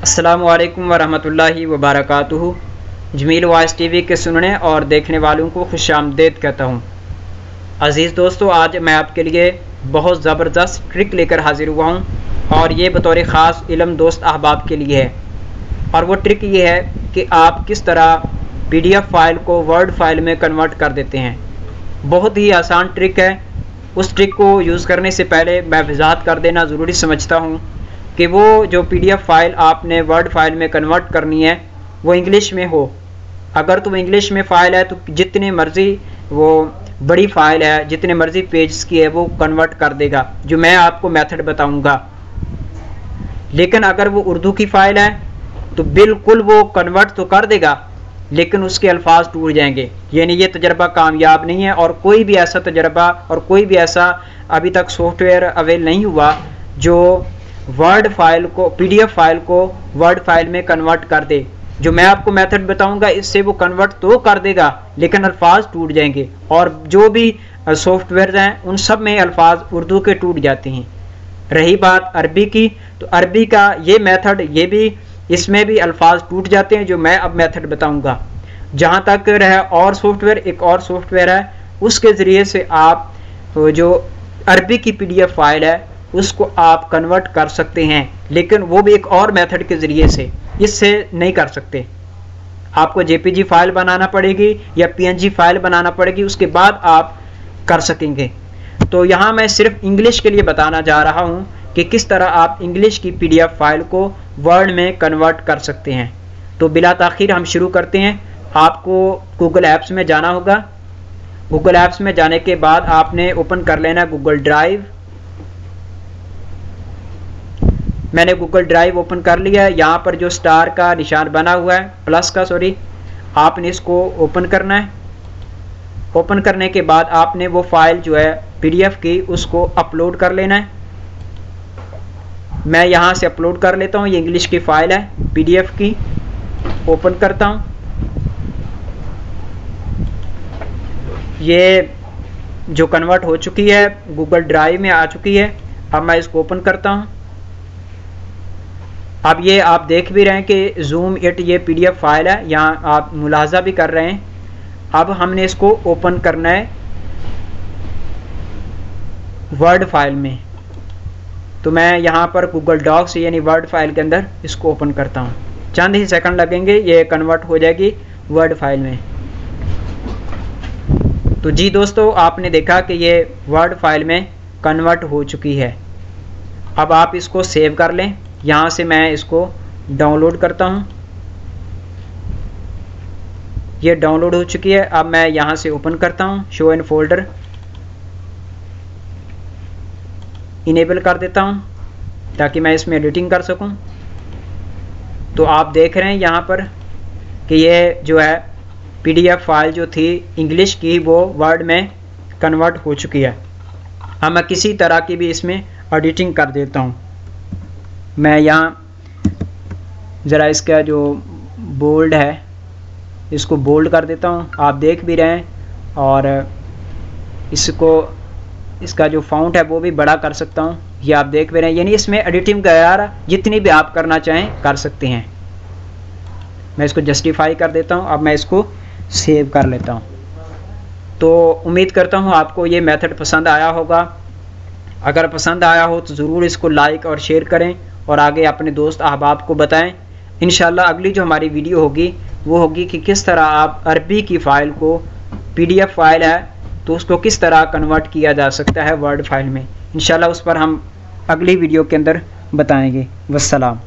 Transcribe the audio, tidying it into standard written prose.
अस्सलामुअलैकुम वरहमतुल्लाहि वबरकातुहू। Jameel voice TV के सुनने और देखने वालों को खुशामदीद कहता हूँ। अज़ीज़ दोस्तों, आज मैं आपके लिए बहुत ज़बरदस्त ट्रिक लेकर हाजिर हुआ हूँ और ये बतौर ख़ास इल्म दोस्त अहबाब के लिए है। और वो ट्रिक ये है कि आप किस तरह PDF फ़ाइल को वर्ड फाइल में कन्वर्ट कर देते हैं। बहुत ही आसान ट्रिक है। उस ट्रिक को यूज़ करने से पहले मैं वजाहत कर देना ज़रूरी समझता हूँ कि वो जो PDF फ़ाइल आपने वर्ड फाइल में कन्वर्ट करनी है वो इंग्लिश में हो। अगर तो इंग्लिश में फ़ाइल है तो जितने मर्ज़ी वो बड़ी फ़ाइल है, जितने मर्ज़ी पेज की है, वो कन्वर्ट कर देगा, जो मैं आपको मेथड बताऊंगा। लेकिन अगर वो उर्दू की फ़ाइल है तो बिल्कुल वो कन्वर्ट तो कर देगा, लेकिन उसके अल्फाज टूट जाएंगे। यानी ये तजर्बा कामयाब नहीं है और कोई भी ऐसा तजर्बा और कोई भी ऐसा अभी तक सॉफ्टवेयर अवेल नहीं हुआ जो वर्ड फाइल को PDF फाइल को वर्ड फाइल में कन्वर्ट कर दे। जो मैं आपको मेथड बताऊंगा इससे वो कन्वर्ट तो कर देगा, लेकिन अल्फाज टूट जाएंगे। और जो भी सॉफ्टवेयर हैं उन सब में अल्फाज उर्दू के टूट जाते हैं। रही बात अरबी की, तो अरबी का ये मेथड, ये भी इसमें भी अल्फाज टूट जाते हैं, जो मैं अब मेथड बताऊंगा। जहाँ तक रहा और सॉफ्टवेयर, एक और सॉफ्टवेयर है, उसके ज़रिए से आप जो अरबी की PDF फाइल है उसको आप कन्वर्ट कर सकते हैं, लेकिन वो भी एक और मेथड के ज़रिए से, इससे नहीं कर सकते। आपको JPG फाइल बनाना पड़ेगी या PNG फाइल बनाना पड़ेगी, उसके बाद आप कर सकेंगे। तो यहाँ मैं सिर्फ इंग्लिश के लिए बताना जा रहा हूँ कि किस तरह आप इंग्लिश की PDF फाइल को वर्ड में कन्वर्ट कर सकते हैं। तो बिला ताख़ीर हम शुरू करते हैं। आपको गूगल ऐप्स में जाना होगा। गूगल ऐप्स में जाने के बाद आपने ओपन कर लेना गूगल ड्राइव। मैंने गूगल ड्राइव ओपन कर लिया है। यहाँ पर जो स्टार का निशान बना हुआ है, प्लस का सॉरी, आपने इसको ओपन करना है। ओपन करने के बाद आपने वो फाइल जो है PDF की उसको अपलोड कर लेना है। मैं यहाँ से अपलोड कर लेता हूँ। ये इंग्लिश की फ़ाइल है PDF की। ओपन करता हूँ। ये जो कन्वर्ट हो चुकी है गूगल ड्राइव में आ चुकी है। अब मैं इसको ओपन करता हूँ। अब ये आप देख भी रहे हैं कि ज़ूम इट ये PDF फाइल है, यहाँ आप मुलाजा भी कर रहे हैं। अब हमने इसको ओपन करना है वर्ड फाइल में। तो मैं यहाँ पर गूगल डॉक्स यानी वर्ड फाइल के अंदर इसको ओपन करता हूँ। चंद ही सेकंड लगेंगे, ये कन्वर्ट हो जाएगी वर्ड फाइल में। तो जी दोस्तों, आपने देखा कि ये वर्ड फाइल में कन्वर्ट हो चुकी है। अब आप इसको सेव कर लें। यहाँ से मैं इसको डाउनलोड करता हूँ। ये डाउनलोड हो चुकी है। अब मैं यहाँ से ओपन करता हूँ। शो इन फोल्डर इनेबल कर देता हूँ ताकि मैं इसमें एडिटिंग कर सकूँ। तो आप देख रहे हैं यहाँ पर कि ये जो है PDF फाइल जो थी इंग्लिश की वो वर्ड में कन्वर्ट हो चुकी है। अब मैं किसी तरह की भी इसमें एडिटिंग कर देता हूँ। मैं यहाँ ज़रा इसका जो बोल्ड है इसको बोल्ड कर देता हूँ। आप देख भी रहे हैं। और इसका जो फ़ॉन्ट है वो भी बड़ा कर सकता हूँ। ये आप देख भी रहे हैं। यानी इसमें एडिटिंग वगैरह जितनी भी आप करना चाहें कर सकते हैं। मैं इसको जस्टिफाई कर देता हूँ। अब मैं इसको सेव कर लेता हूँ। तो उम्मीद करता हूँ आपको ये मेथड पसंद आया होगा। अगर पसंद आया हो तो ज़रूर इसको लाइक और शेयर करें और आगे अपने दोस्त अहबाब को बताएं। इंशाल्लाह अगली जो हमारी वीडियो होगी वो होगी कि किस तरह आप अरबी की फ़ाइल को, PDF फाइल है तो उसको किस तरह कन्वर्ट किया जा सकता है वर्ड फाइल में। इंशाल्लाह उस पर हम अगली वीडियो के अंदर बताएंगे। वस्सलाम।